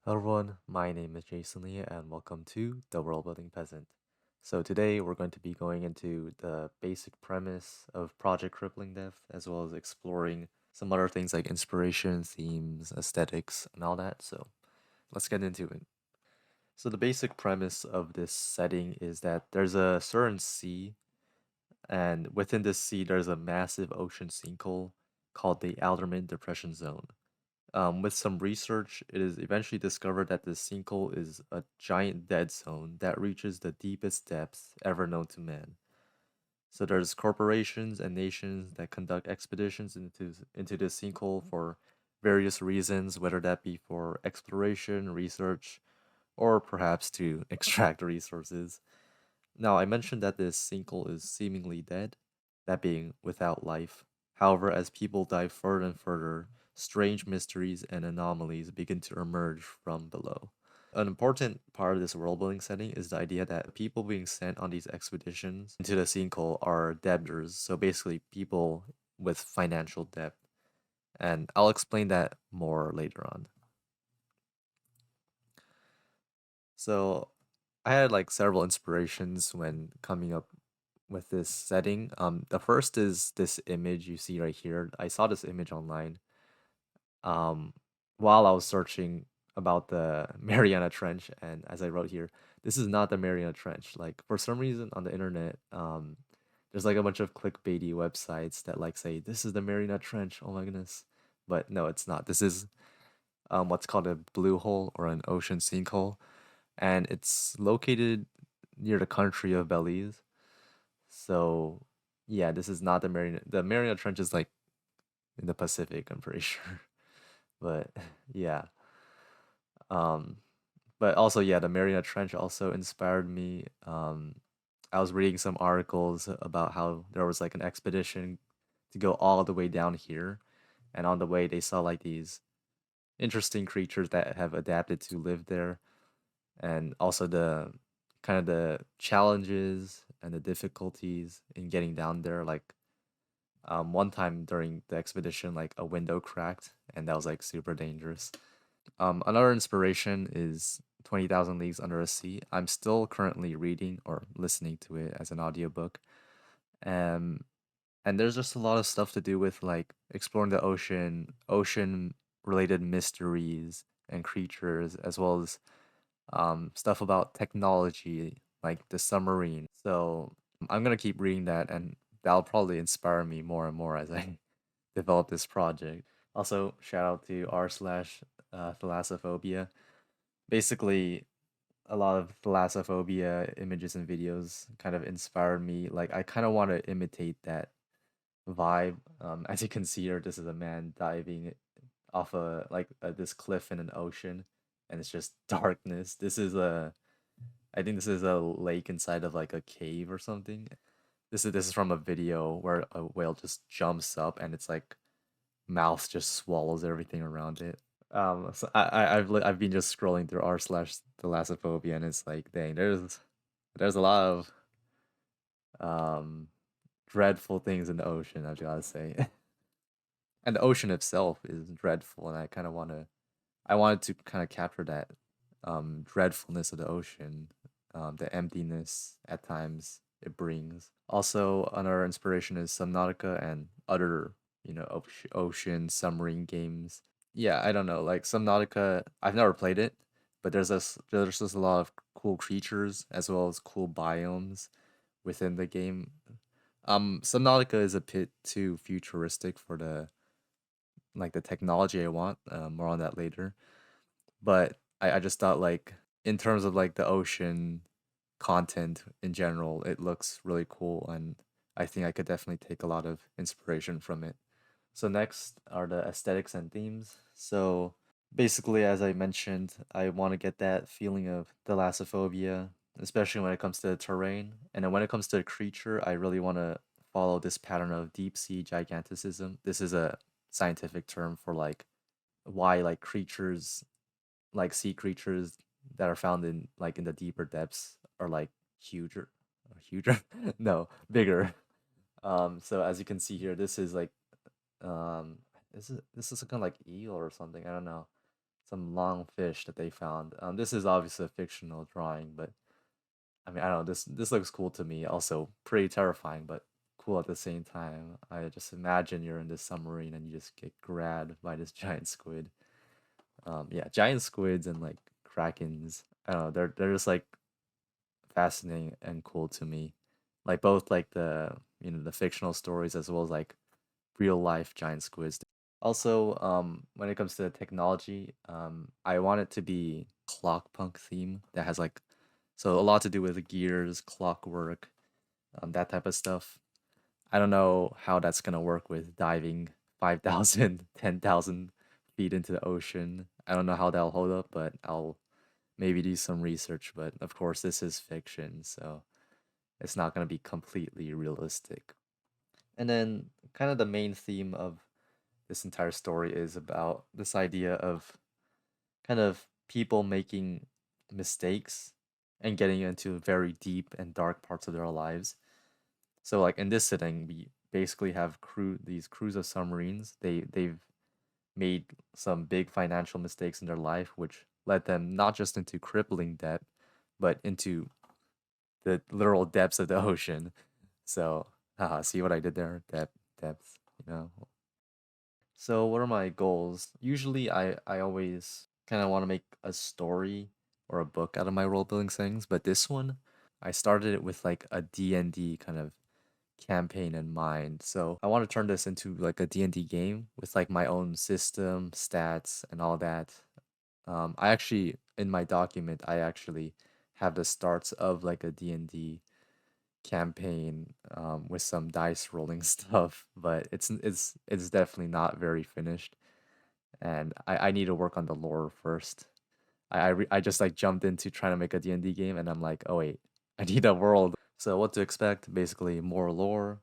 Hello everyone, my name is Jason Lee and welcome to The World Building Peasant. So today we're going to be going into the basic premise of Project Crippling Depth as well as exploring some other things like inspiration, themes, aesthetics, and all that. So let's get into it. So the basic premise of this setting is that there's a certain sea, and within this sea there's a massive ocean sinkhole called the Alderman Depression Zone. With some research, it is eventually discovered that the sinkhole is a giant dead zone that reaches the deepest depths ever known to man. So there's corporations and nations that conduct expeditions into the sinkhole for various reasons, whether that be for exploration, research, or perhaps to extract resources. Now, I mentioned that this sinkhole is seemingly dead, that being without life. However, as people dive further and further, strange mysteries and anomalies begin to emerge from below. An important part of this world building setting is the idea that people being sent on these expeditions into the sinkhole are debtors, so basically people with financial debt. And I'll explain that more later on. So I had like several inspirations when coming up with this setting. The first is this image you see right here. I saw this image online um, while I was searching about the Mariana Trench, and as I wrote here, this is not the Mariana Trench. Like for some reason on the internet, there's like a bunch of clickbaity websites that like say this is the Mariana Trench. Oh my goodness, but no, it's not. This is what's called a blue hole or an ocean sinkhole, and it's located near the country of Belize. So yeah, this is not the Mariana. The Mariana Trench is like in the Pacific, I'm pretty sure. But yeah. Um, but also yeah, the Mariana Trench also inspired me. I was reading some articles about how there was like an expedition to go all the way down here, and on the way they saw like these interesting creatures that have adapted to live there, and also the kind of the challenges and the difficulties in getting down there. Like one time during the expedition, like a window cracked, and that was like super dangerous. Another inspiration is 20,000 Leagues Under a Sea. I'm still currently reading or listening to it as an audiobook. Um, and there's just a lot of stuff to do with like exploring the ocean related mysteries and creatures, as well as stuff about technology like the submarine. So I'm gonna keep reading that, and that'll probably inspire me more and more as I develop this project. Also, shout out to r/, thalassophobia. Basically, a lot of thalassophobia images and videos kind of inspired me. Like, I kind of want to imitate that vibe. As you can see here, this is a man diving off this cliff in an ocean, and it's just darkness. I think this is a lake inside of like a cave or something. This is from a video where a whale just jumps up and it's like mouth just swallows everything around it. So I've been just scrolling through r/thalassophobia, and it's like, dang, there's a lot of um dreadful things in the ocean, I've gotta say. And the ocean itself is dreadful, and I wanted to kind of capture that dreadfulness of the ocean, the emptiness at times it brings. Also, another inspiration is Subnautica and other, ocean submarine games. Yeah, I don't know, like Subnautica, I've never played it, but there's just a lot of cool creatures as well as cool biomes within the game. Subnautica is a bit too futuristic for the technology I want. More on that later. But I just thought like in terms of like the ocean content in general, it looks really cool, and I think I could definitely take a lot of inspiration from it. So next are the aesthetics and themes. So basically, as I mentioned, I want to get that feeling of thalassophobia, especially when it comes to the terrain. And then when it comes to the creature, I really want to follow this pattern of deep sea giganticism. This is a scientific term for like why like creatures like sea creatures that are found in the deeper depths are like huger no, bigger. So as you can see here, this is like um this is kind of like eel or something, I don't know. some long fish that they found. This is obviously a fictional drawing, but I mean, I don't know. This looks cool to me. Also, pretty terrifying, but cool at the same time. I just imagine you're in this submarine and you just get grabbed by this giant squid. Yeah, giant squids and like krakens. I don't know. They're just like fascinating and cool to me. Like both like the the fictional stories as well as like real life giant squids. Also, when it comes to technology, I want it to be clock punk theme that has like so a lot to do with the gears, clockwork, that type of stuff. I don't know how that's gonna work with diving 5,000, 10,000 feet into the ocean. I don't know how that'll hold up, but I'll maybe do some research. But of course, this is fiction, so it's not gonna be completely realistic. And then, kind of the main theme of this entire story is about this idea of kind of people making mistakes and getting into very deep and dark parts of their lives. So like in this setting, we basically have these crews of submarines. They've made some big financial mistakes in their life, which led them not just into crippling debt, but into the literal depths of the ocean. So, haha, see what I did there? Depth, you know. So, what are my goals? Usually, I always kind of want to make a story or a book out of my role building things, but this one, I started it with like a D&D kind of campaign in mind. So, I want to turn this into like a D&D game with like my own system, stats, and all that. I actually in my document, I actually have the starts of like a D&D campaign with some dice rolling stuff, but it's definitely not very finished, and I need to work on the lore first. I just like jumped into trying to make a D&D game, and I'm like, oh wait, I need a world. So what to expect? Basically, more lore.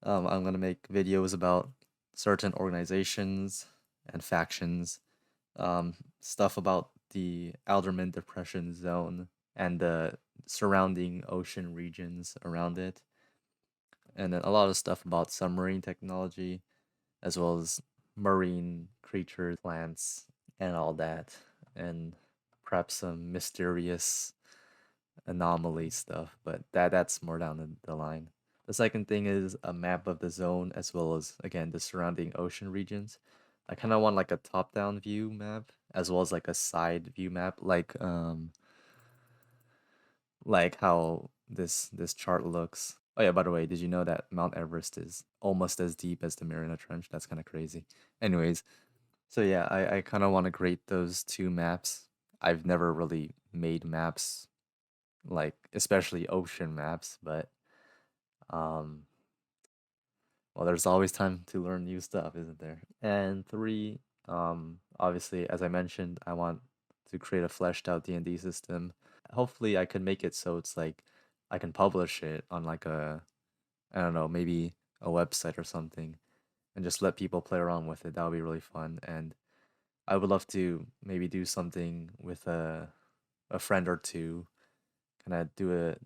I'm gonna make videos about certain organizations and factions, stuff about the Alderman Depression Zone and the surrounding ocean regions around it, and then a lot of stuff about submarine technology, as well as marine creatures, plants, and all that, and perhaps some mysterious anomaly stuff, but that's more down the line. The second thing is a map of the zone as well as again the surrounding ocean regions. I kind of want like a top-down view map as well as like a side view map, like how this chart looks. Oh yeah, by the way, did you know that Mount Everest is almost as deep as the Mariana Trench? That's kind of crazy. Anyways, so yeah, I kind of want to create those two maps. I've never really made maps like especially ocean maps, but um well, there's always time to learn new stuff, isn't there? And three, obviously, as I mentioned, I want to create a fleshed out D&D system. Hopefully, I can make it so it's like I can publish it on like I don't know, maybe a website or something, and just let people play around with it. That would be really fun. And I would love to maybe do something with a friend or two, kind of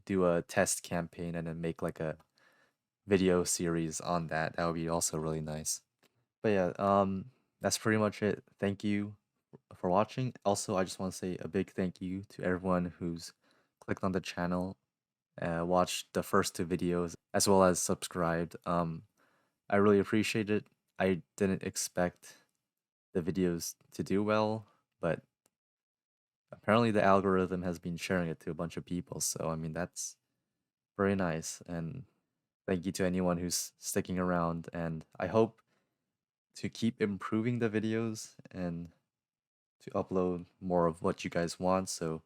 do a test campaign and then make like a video series on that. That would be also really nice. But yeah, that's pretty much it. Thank you for watching. Also, I just want to say a big thank you to everyone who's clicked on the channel, watched the first two videos, as well as subscribed. I really appreciate it. I didn't expect the videos to do well, but apparently the algorithm has been sharing it to a bunch of people. So, I mean, that's very nice. And thank you to anyone who's sticking around. And I hope to keep improving the videos and to upload more of what you guys want. So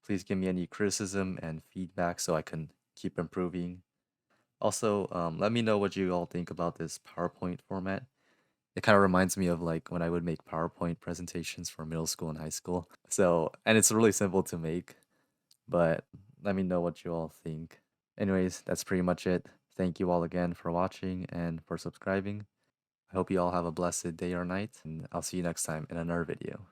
please give me any criticism and feedback so I can keep improving. Also, let me know what you all think about this PowerPoint format. It kind of reminds me of like when I would make PowerPoint presentations for middle school and high school. So, and it's really simple to make, but let me know what you all think. Anyways, that's pretty much it. Thank you all again for watching and for subscribing. I hope you all have a blessed day or night, and I'll see you next time in another video.